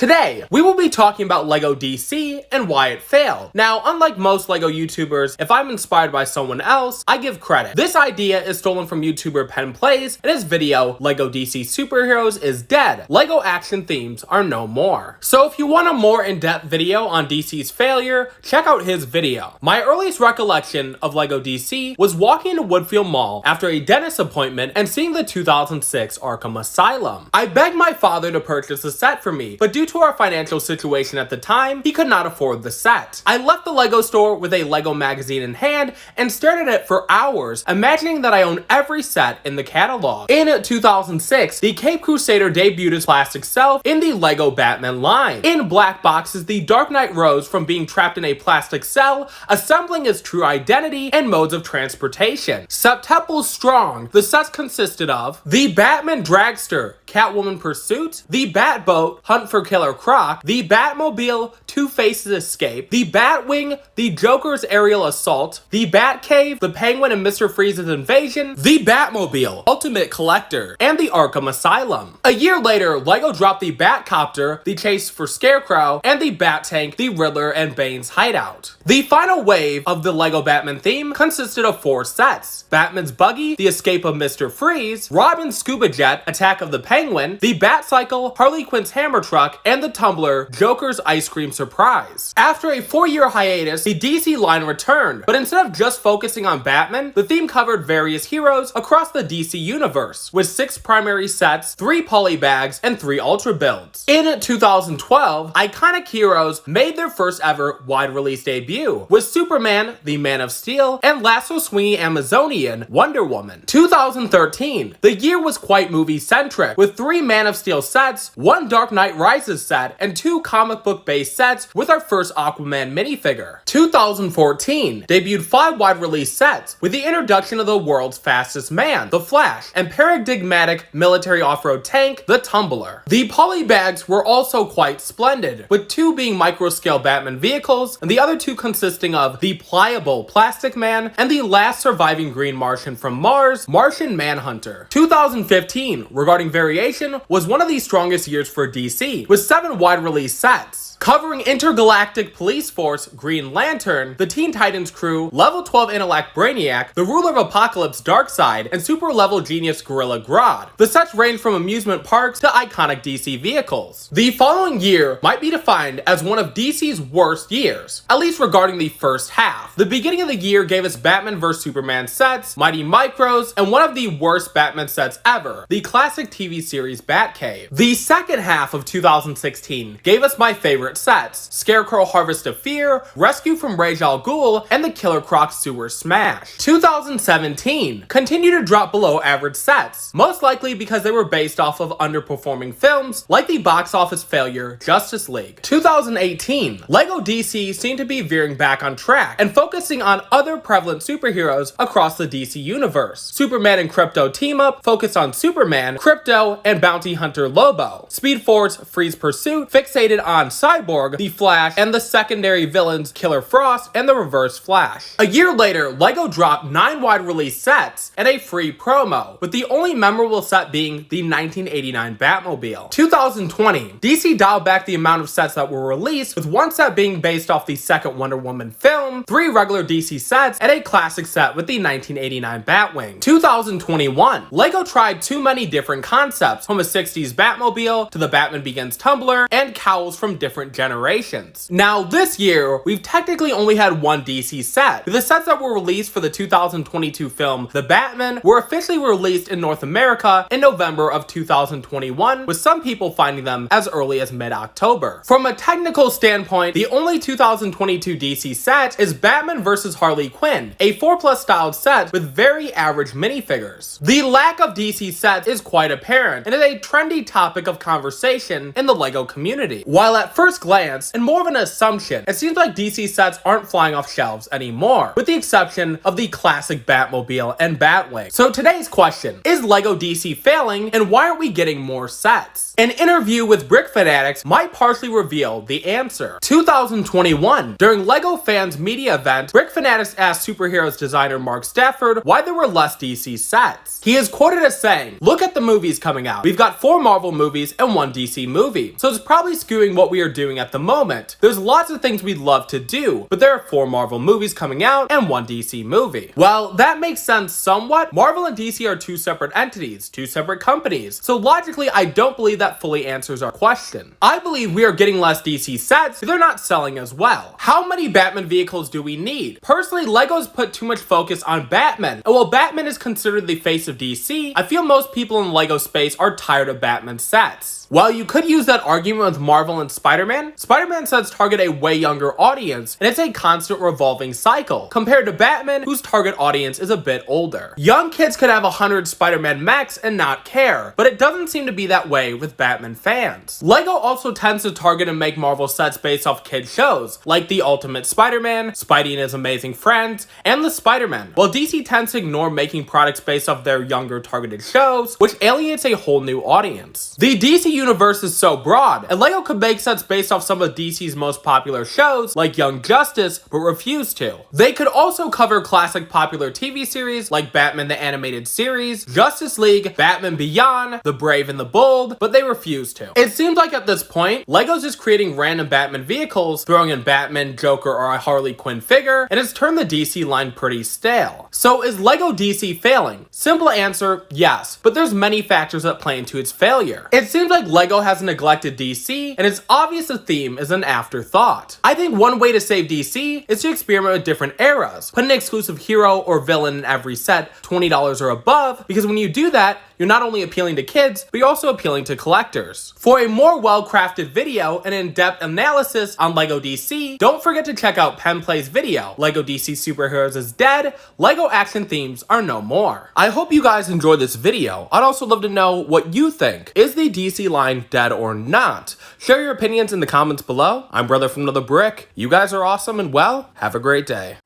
Today, we will be talking about LEGO DC and why it failed. Now, unlike most LEGO YouTubers, if I'm inspired by someone else, I give credit. This idea is stolen from YouTuber PenPlay, and his video, LEGO DC Superheroes is dead. LEGO action themes are no more. So if you want a more in-depth video on DC's failure, check out his video. My earliest recollection of LEGO DC was walking to Woodfield Mall after a dentist appointment and seeing the 2006 Arkham Asylum. I begged my father to purchase the set for me, but due to our financial situation at the time, he could not afford the set. I left the LEGO store with a LEGO magazine in hand and stared at it for hours, imagining that I owned every set in the catalog. In 2006, the Cape Crusader debuted as plastic self in the LEGO Batman line. In black boxes, the Dark Knight rose from being trapped in a plastic cell, assembling his true identity and modes of transportation. Septuple strong, the sets consisted of the Batman Dragster, Catwoman Pursuit, the Batboat, Hunt for Killer Croc, the Batmobile, Two-Face's Escape, the Batwing, the Joker's Aerial Assault, the Batcave, the Penguin and Mr. Freeze's Invasion, the Batmobile, Ultimate Collector, and the Arkham Asylum. A year later, LEGO dropped the Batcopter, the Chase for Scarecrow, and the Bat-Tank, the Riddler and Bane's Hideout. The final wave of the LEGO Batman theme consisted of 4 sets: Batman's Buggy, the Escape of Mr. Freeze, Robin's Scuba Jet, Attack of the Penguin, the Batcycle, Harley Quinn's Hammer Truck, and the Tumbler, Joker's Ice Cream Surprise. After a 4-year hiatus, the DC line returned, but instead of just focusing on Batman, the theme covered various heroes across the DC universe, with 6 primary sets, 3 polybags, and 3 ultra builds. In 2012, iconic heroes made their first ever wide release debut, with Superman, the Man of Steel, and lasso swinging Amazonian, Wonder Woman. 2013, the year was quite movie-centric, with 3 Man of Steel sets, 1 Dark Knight Rises set, and 2 comic book based sets with our first Aquaman minifigure. 2014 debuted 5 wide release sets with the introduction of the world's fastest man, the Flash, and paradigmatic military off-road tank, the Tumbler. The polybags were also quite splendid, with 2 being micro-scale Batman vehicles and the other 2 consisting of the pliable Plastic Man and the last surviving Green Martian from Mars, Martian Manhunter. 2015, regarding variation, was one of the strongest years for DC, with 7 wide release sets covering Intergalactic Police Force, Green Lantern, the Teen Titans crew, Level 12 Intellect Brainiac, the Ruler of Apocalypse Darkseid, and Super Level Genius Gorilla Grodd. The sets range from amusement parks to iconic DC vehicles. The following year might be defined as one of DC's worst years, at least regarding the first half. The beginning of the year gave us Batman vs Superman sets, Mighty Micros, and one of the worst Batman sets ever, the classic TV series Batcave. The second half of 2016 gave us my favorite sets: Scarecrow Harvest of Fear, Rescue from Ra's al Ghul, and the Killer Croc Sewer Smash. 2017 continued to drop below average sets, most likely because they were based off of underperforming films like the box office failure Justice League. 2018, LEGO DC seemed to be veering back on track and focusing on other prevalent superheroes across the DC universe. Superman and Krypto team up focused on Superman, Krypto, and bounty hunter Lobo. Speed Force Freeze Pursuit fixated on Cyborg, the Flash, and the secondary villains Killer Frost and the Reverse Flash. A year later, LEGO dropped 9 wide release sets and a free promo, with the only memorable set being the 1989 Batmobile. 2020, DC dialed back the amount of sets that were released, with 1 set being based off the second Wonder Woman film, 3 regular DC sets, and a classic set with the 1989 Batwing. 2021, LEGO tried too many different concepts, from a 60s Batmobile to the Batman Begins Tumbler, and cowls from different generations. Now this year, we've technically only had 1 DC set. The sets that were released for the 2022 film The Batman were officially released in North America in November of 2021, with some people finding them as early as mid-October. From a technical standpoint, the only 2022 DC set is Batman vs Harley Quinn, a 4+ styled set with very average minifigures. The lack of DC sets is quite apparent and is a trendy topic of conversation in the LEGO community. While at first glance, and more of an assumption, it seems like DC sets aren't flying off shelves anymore, with the exception of the classic Batmobile and Batwing. So today's question, is LEGO DC failing, and why aren't we getting more sets? An interview with Brick Fanatics might partially reveal the answer. 2021, during LEGO Fans media event, Brick Fanatics asked Superheroes designer Mark Stafford why there were less DC sets. He is quoted as saying, "Look at the movies coming out. We've got 4 Marvel movies and 1 DC movie. movie, so it's probably skewing what we are doing at the moment. There's lots of things we'd love to do, but there are 4 Marvel movies coming out and 1 DC movie. Well, that makes sense somewhat. Marvel and DC are 2 separate entities, 2 separate companies, so logically I don't believe that fully answers our question. I believe we are getting less DC sets, but they're not selling as well. How many Batman vehicles do we need? Personally, LEGO's put too much focus on Batman, and while Batman is considered the face of DC, I feel most people in LEGO space are tired of Batman sets. While you could use that argument with Marvel and Spider-Man, Spider-Man sets target a way younger audience, and it's a constant revolving cycle, compared to Batman, whose target audience is a bit older. Young kids could have 100 Spider-Man mechs and not care, but it doesn't seem to be that way with Batman fans. LEGO also tends to target and make Marvel sets based off kid shows, like The Ultimate Spider-Man, Spidey and His Amazing Friends, and The Spider-Man, while DC tends to ignore making products based off their younger targeted shows, which alienates a whole new audience. The DC universe is so broad, and LEGO could make sets based off some of DC's most popular shows, like Young Justice, but refuse to. They could also cover classic popular TV series, like Batman the Animated Series, Justice League, Batman Beyond, The Brave and the Bold, but they refuse to. It seems like at this point, LEGO's just creating random Batman vehicles, throwing in Batman, Joker, or a Harley Quinn figure, and it's turned the DC line pretty stale. So is LEGO DC failing? Simple answer, yes, but there's many factors that play into its failure. It seems like LEGO has neglected DC, and it's obvious the theme is an afterthought. I think one way to save DC is to experiment with different eras. Put an exclusive hero or villain in every set, $20 or above, because when you do that, you're not only appealing to kids, but you're also appealing to collectors. For a more well-crafted video and in-depth analysis on LEGO DC, don't forget to check out PenPlay's video, LEGO DC Superheroes is Dead, LEGO Action Themes Are No More. I hope you guys enjoyed this video. I'd also love to know what you think. Is the DC line dead or not? Share your opinions in the comments below. I'm Brother from Another Brick. You guys are awesome and well, have a great day.